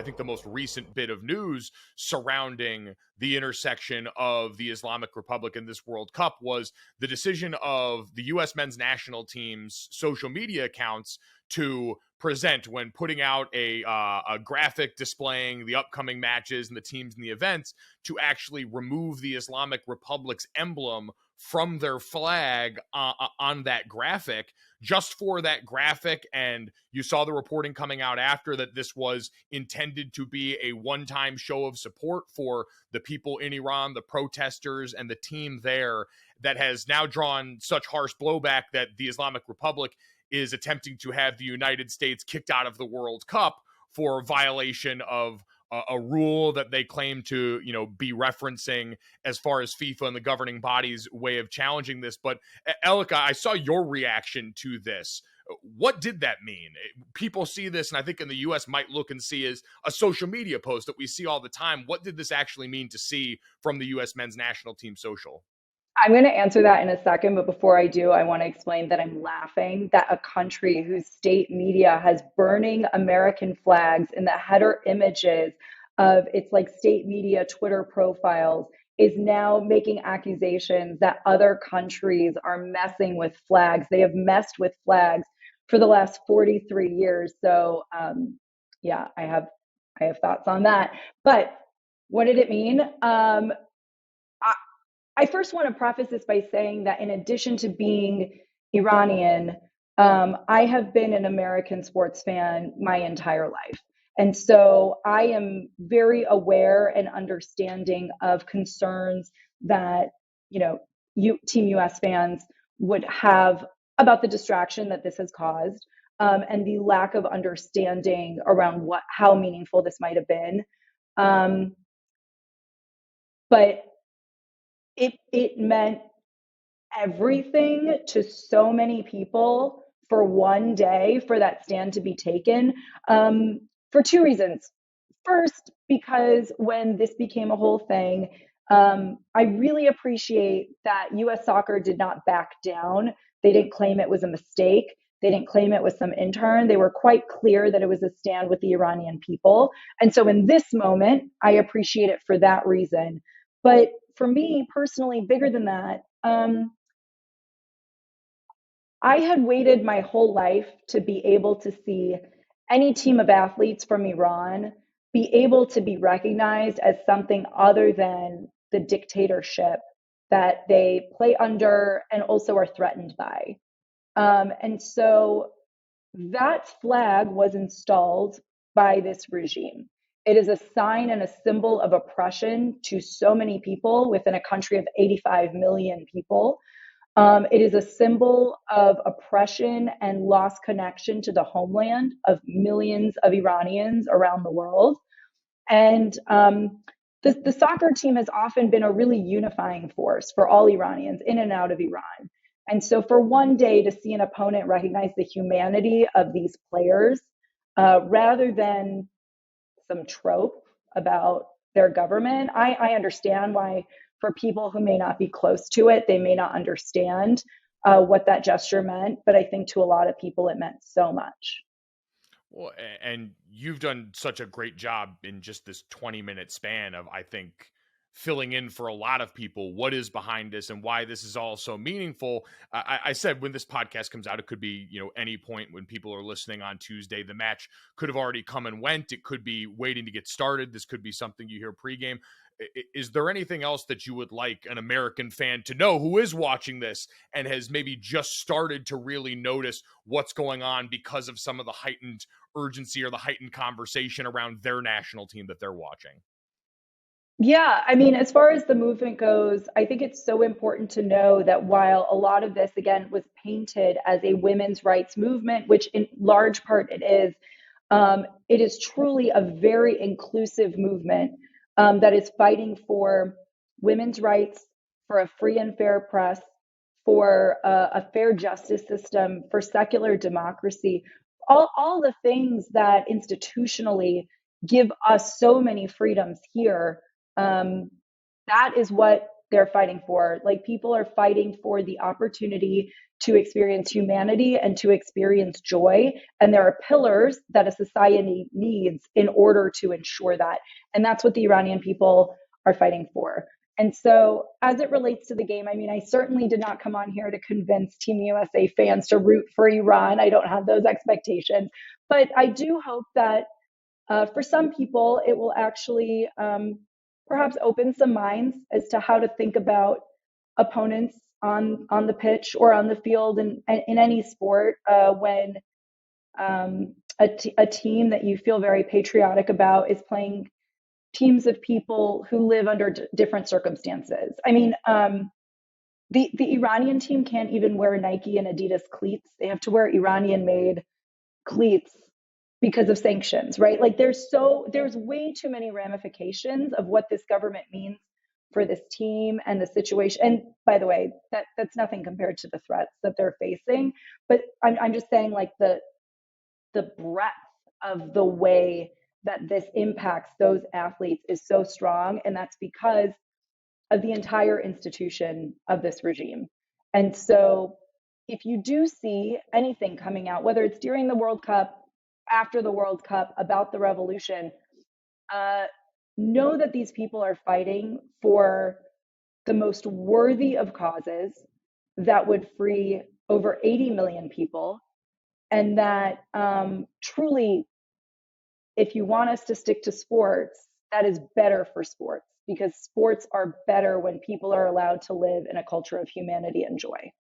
I think the most recent bit of news surrounding the intersection of the Islamic Republic and this World Cup was the decision of the U.S. men's national team's social media accounts to present, when putting out a graphic displaying the upcoming matches and the teams and the events, to actually remove the Islamic Republic's emblem from their flag on that graphic, just for that graphic. And you saw the reporting coming out after that this was intended to be a one-time show of support for the people in Iran, the protesters, and the team there, that has now drawn such harsh blowback that the Islamic Republic is attempting to have the United States kicked out of the World Cup for violation of a rule that they claim to, be referencing as far as FIFA and the governing body's way of challenging this. But Elika, I saw your reaction to this. What did that mean? People see this, and I think in the U.S. might look and see as a social media post that we see all the time. What did this actually mean to see from the U.S. men's national team social? I'm going to answer that in a second, but before I do, I want to explain that I'm laughing that a country whose state media has burning American flags in the header images of its state media Twitter profiles is now making accusations that other countries are messing with flags. They have messed with flags for the last 43 years. So yeah, I have thoughts on that. But what did it mean? I first want to preface this by saying that in addition to being Iranian, I have been an American sports fan my entire life. And so I am very aware and understanding of concerns that, Team US fans would have about the distraction that this has caused, and the lack of understanding around how meaningful this might have been. But it meant everything to so many people for one day for that stand to be taken, for two reasons. First, because when this became a whole thing, I really appreciate that U.S. Soccer did not back down. They didn't claim it was a mistake. They didn't claim it was some intern. They were quite clear that it was a stand with the Iranian people. And so in this moment, I appreciate it for that reason. But for me personally, bigger than that, I had waited my whole life to be able to see any team of athletes from Iran be able to be recognized as something other than the dictatorship that they play under and also are threatened by. And so that flag was installed by this regime. It is a sign and a symbol of oppression to so many people within a country of 85 million people. It is a symbol of oppression and lost connection to the homeland of millions of Iranians around the world. And the soccer team has often been a really unifying force for all Iranians in and out of Iran. And so for one day to see an opponent recognize the humanity of these players, rather than some trope about their government, I understand why for people who may not be close to it, they may not understand what that gesture meant. But I think to a lot of people, it meant so much. Well, and you've done such a great job in just this 20-minute span of, I think, filling in for a lot of people what is behind this and why this is all so meaningful. I said when this podcast comes out, it could be, any point when people are listening on Tuesday. The match could have already come and went. It could be waiting to get started. This could be something you hear pregame. Is there anything else that you would like an American fan to know who is watching this and has maybe just started to really notice what's going on because of some of the heightened urgency or the heightened conversation around their national team that they're watching? Yeah, I mean, as far as the movement goes, I think it's so important to know that while a lot of this, again, was painted as a women's rights movement, which in large part it is truly a very inclusive movement that is fighting for women's rights, for a free and fair press, for a fair justice system, for secular democracy, all the things that institutionally give us so many freedoms here. That is what they're fighting for. Like, people are fighting for the opportunity to experience humanity and to experience joy. And there are pillars that a society needs in order to ensure that. And that's what the Iranian people are fighting for. And so, as it relates to the game, I mean, I certainly did not come on here to convince Team USA fans to root for Iran. I don't have those expectations. But I do hope that for some people, it will actually perhaps open some minds as to how to think about opponents on the pitch or on the field and in any sport when a team that you feel very patriotic about is playing teams of people who live under different circumstances. I mean, the Iranian team can't even wear Nike and Adidas cleats. They have to wear Iranian made cleats because of sanctions, right? Like, there's way too many ramifications of what this government means for this team and the situation. And by the way, that's nothing compared to the threats that they're facing. But I'm just saying, like, the breadth of the way that this impacts those athletes is so strong, and that's because of the entire institution of this regime. And so, if you do see anything coming out, whether it's during the World Cup, after the World Cup, about the revolution, know that these people are fighting for the most worthy of causes that would free over 80 million people. And that truly, if you want us to stick to sports, that is better for sports, because sports are better when people are allowed to live in a culture of humanity and joy.